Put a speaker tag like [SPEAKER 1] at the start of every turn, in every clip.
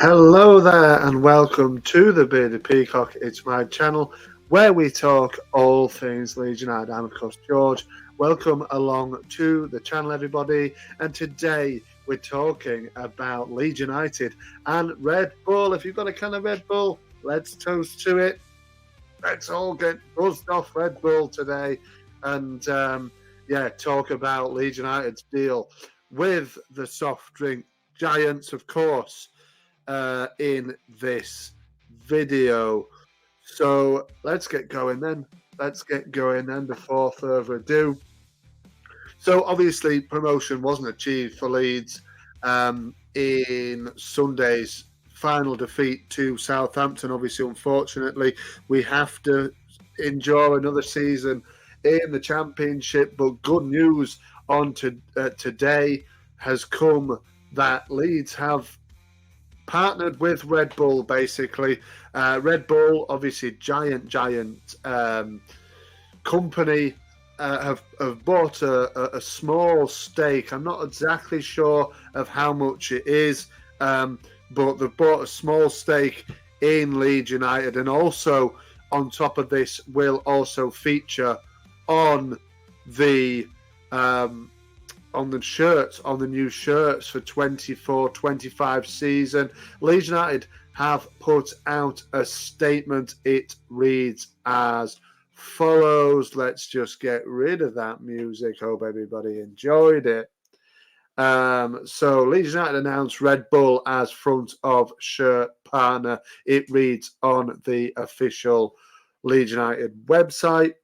[SPEAKER 1] Hello there, and welcome to the Bearded Peacock. It's my channel where we talk all things Leeds United. I'm, of course, George. Welcome along to the channel, everybody. And today we're talking about Leeds United and Red Bull. If you've got a can of Red Bull, let's toast to it. Let's all get buzzed off Red Bull today and, talk about Leeds United's deal with the soft drink giants, of course. In this video. So let's get going then. Before further ado. So obviously promotion wasn't achieved for Leeds in Sunday's final defeat to Southampton. Obviously, unfortunately, we have to endure another season in the Championship. But good news on today has come that Leeds have partnered with Red Bull, basically. Red Bull, obviously, giant company, have bought a small stake. I'm not exactly sure of how much it is, but they've bought a small stake in Leeds United, and also on top of this will also feature on the shirts, on the new shirts for 24-25 season. Leeds United have put out a statement. It reads as follows. Let's just get rid of that music. Hope everybody enjoyed it. So Leeds United announced Red Bull as front of shirt partner. It reads on the official Leeds United website.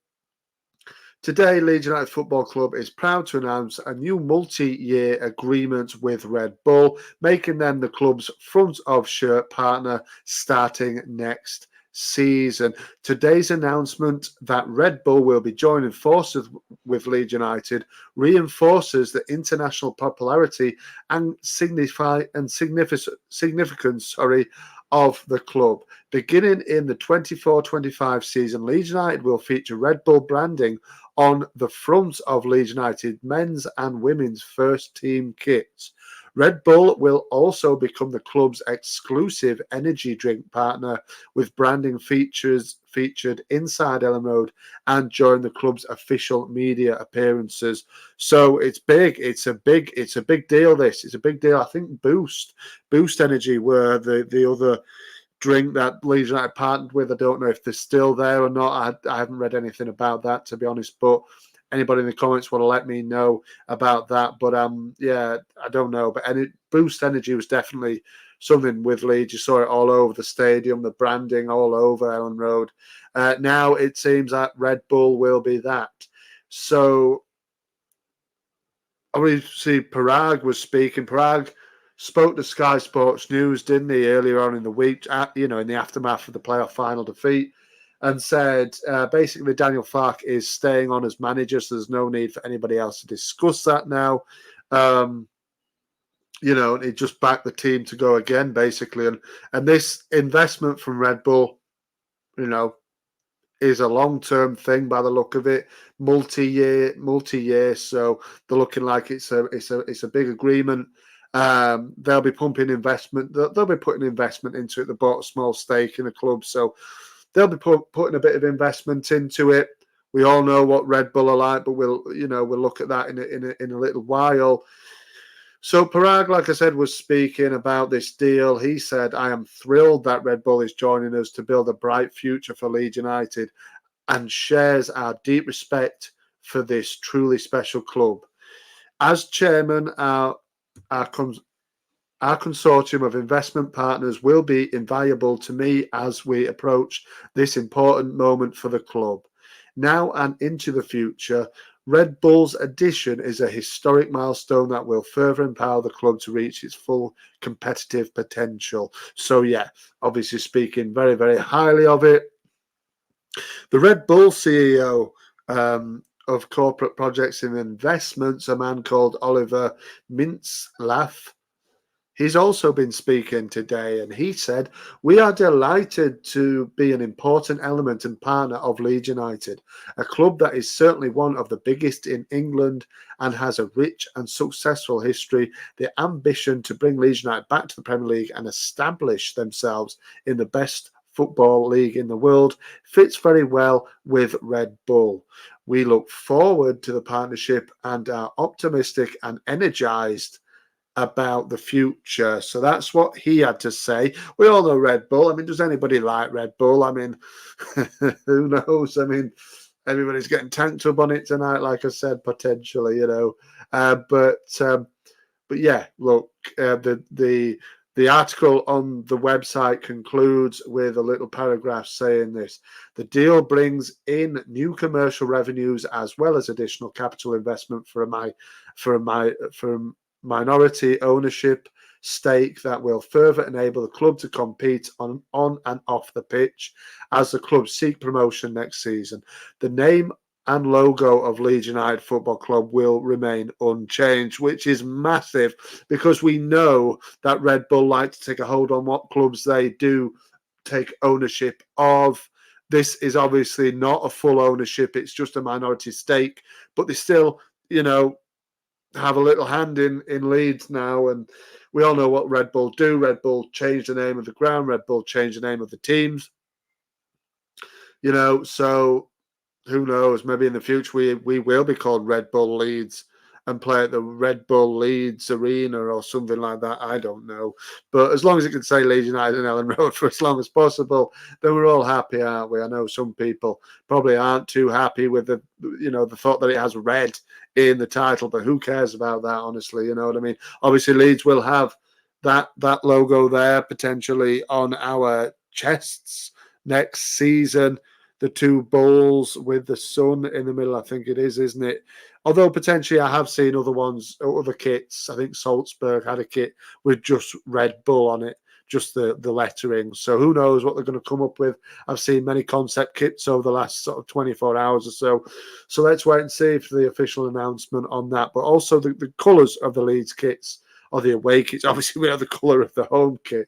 [SPEAKER 1] Today, Leeds United Football Club is proud to announce a new multi-year agreement with Red Bull, making them the club's front of shirt partner starting next season. Today's announcement that Red Bull will be joining forces with Leeds United reinforces the international popularity and significance of the club. Beginning in the 24-25 season, Leeds United will feature Red Bull branding on the front of Leeds United men's and women's first team kits. Red Bull will also become the club's exclusive energy drink partner, with branding featured inside Ellen Road and during the club's official media appearances. So it's big. It's a big deal. It's a big deal. I think Boost Energy were the other drink that Leeds United partnered with. I don't know if they're still there or not. I haven't read anything about that, to be honest, but anybody in the comments want to let me know about that. But I don't know. But Boost Energy was definitely something with Leeds. You saw it all over the stadium, the branding all over Ellen Road. Now it seems that Red Bull will be that. So obviously Parag was speaking. Parag spoke to Sky Sports News, didn't he, earlier on in the week, in the aftermath of the playoff final defeat, and said basically Daniel Farke is staying on as manager, so there's no need for anybody else to discuss that now. And he just backed the team to go again, basically. And this investment from Red Bull, is a long-term thing by the look of it, multi-year. So they're looking like it's a big agreement. They'll be pumping investment. They'll be putting investment into it. They bought a small stake in the club, so they'll be putting a bit of investment into it. We all know what Red Bull are like, but we'll look at that in a little while. So Parag, like I said, was speaking about this deal. He said, "I am thrilled that Red Bull is joining us to build a bright future for Leeds United and shares our deep respect for this truly special club. As chairman, our consortium of investment partners will be invaluable to me as we approach this important moment for the club. Now and into the future, Red Bull's addition is a historic milestone that will further empower the club to reach its full competitive potential." So, obviously speaking very, very highly of it. The Red Bull CEO of corporate projects and investments, a man called Oliver Mintzlaff, He's also been speaking today, and he said, "We are delighted to be an important element and partner of Leeds United, a club that is certainly one of the biggest in England and has a rich and successful history. The ambition to bring Leeds United back to the Premier League and establish themselves in the best football league in the world fits very well with Red Bull. We look forward to the partnership and are optimistic and energized about the future." So that's what he had to say. We all know Red Bull. I mean, does anybody like Red Bull? I mean, who knows? I mean, everybody's getting tanked up on it tonight, like I said, potentially, you know. But yeah, look, the article on the website concludes with a little paragraph saying this: the deal brings in new commercial revenues as well as additional capital investment for minority ownership stake that will further enable the club to compete on and off the pitch as the club seek promotion next season. The name and logo of Leeds United Football Club will remain unchanged, which is massive because we know that Red Bull like to take a hold on what clubs they do take ownership of. This is obviously not a full ownership, it's just a minority stake, but they still, you know, have a little hand in Leeds now, and we all know what Red Bull do. Red Bull changed the name of the ground. Red Bull changed the name of the teams. You know, so who knows? Maybe in the future we will be called Red Bull Leeds and play at the Red Bull Leeds Arena or something like that. I don't know. But as long as it can say Leeds United and Ellen Road for as long as possible, then we're all happy, aren't we? I know some people probably aren't too happy with the, you know, the thought that it has red in the title, but who cares about that, honestly? You know what I mean? Obviously, Leeds will have that logo there potentially on our chests next season. The two bulls with the sun in the middle, I think it is, isn't it? Although potentially I have seen other ones, other kits. I think Salzburg had a kit with just Red Bull on it, just the lettering. So who knows what they're going to come up with. I've seen many concept kits over the last sort of 24 hours or so. So let's wait and see for the official announcement on that. But also the colours of the Leeds kits or the away kits. Obviously, we have the colour of the home kit.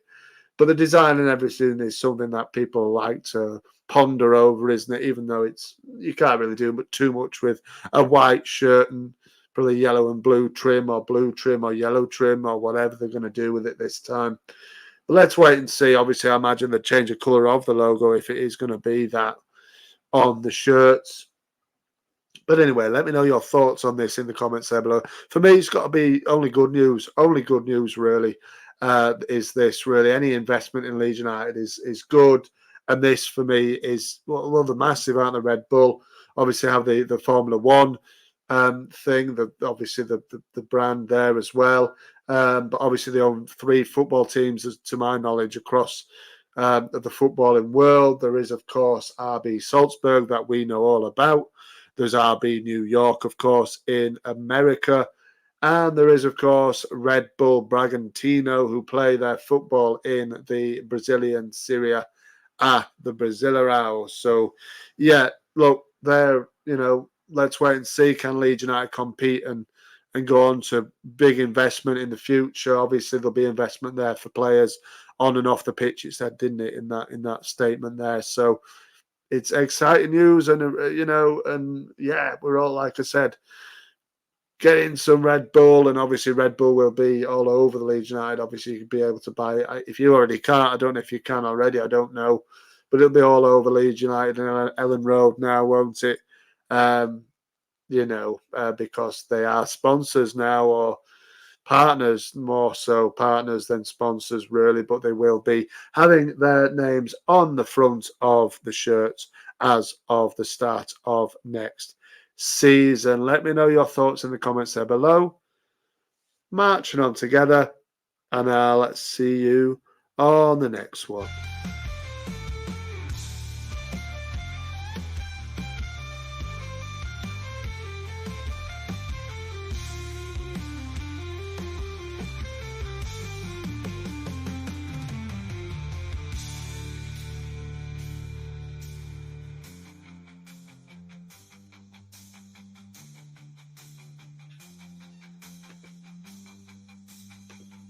[SPEAKER 1] But the design and everything is something that people like to ponder over, isn't it? Even though it's, you can't really do too much with a white shirt and probably yellow and blue trim or yellow trim or whatever they're going to do with it this time. But let's wait and see. Obviously, I imagine the change of colour of the logo, if it is going to be that on the shirts. But anyway, let me know your thoughts on this in the comments there below. For me, it's got to be only good news. Only good news, really, is this, really. Any investment in Leeds United is good. And this, for me, is, well, the massive, aren't the Red Bull? Obviously, have the Formula One thing, obviously the brand there as well. But obviously, they own 3 football teams, to my knowledge, across the footballing world. There is, of course, RB Salzburg that we know all about. There's RB New York, of course, in America. And there is, of course, Red Bull Bragantino, who play their football in the Brazilian Serie A, the Brasileirão. So, yeah, look, there, you know, let's wait and see. Can Leeds United compete and go on to big investment in the future? Obviously, there'll be investment there for players on and off the pitch. It said, didn't it, in that statement there? So it's exciting news, and you know, and yeah, we're all, like I said, getting some Red Bull, and obviously Red Bull will be all over the Leeds United. Obviously, you could be able to buy it. If you already can't, I don't know if you can already, I don't know. But it'll be all over Leeds United and Ellen Road now, won't it? You know, because they are sponsors now, or partners, more so partners than sponsors, really. But they will be having their names on the front of the shirts as of the start of next season. Let me know your thoughts in the comments there below. Marching on together, and I'll see you on the next one.